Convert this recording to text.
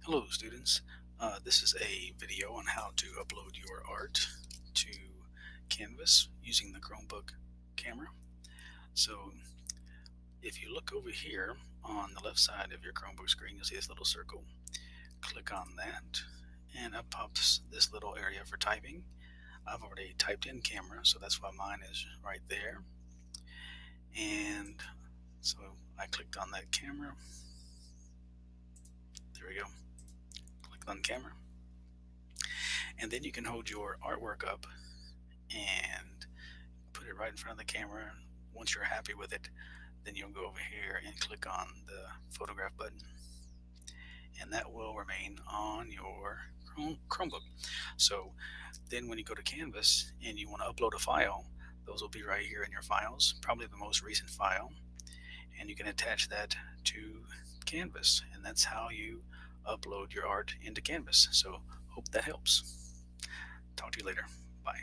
Hello, students. This is a video on how to upload your art to Canvas using the Chromebook camera. So, if you look over here on the left side of your Chromebook screen, you'll see this little circle. Click on that, and up pops this little area for typing. I've already typed in camera, so that's why mine is right there. And so I clicked on that camera. There we go. Click on camera. And then you can hold your artwork up and put it right in front of the camera. Once you're happy with it, then you'll go over here and click on the photograph button, and that will remain on your Chromebook. So then when you go to Canvas and you want to upload a file, those will be right here in your files, probably the most recent file, and you can attach that to Canvas, and that's how you upload your art into Canvas. So hope that helps. Talk to you later. Bye.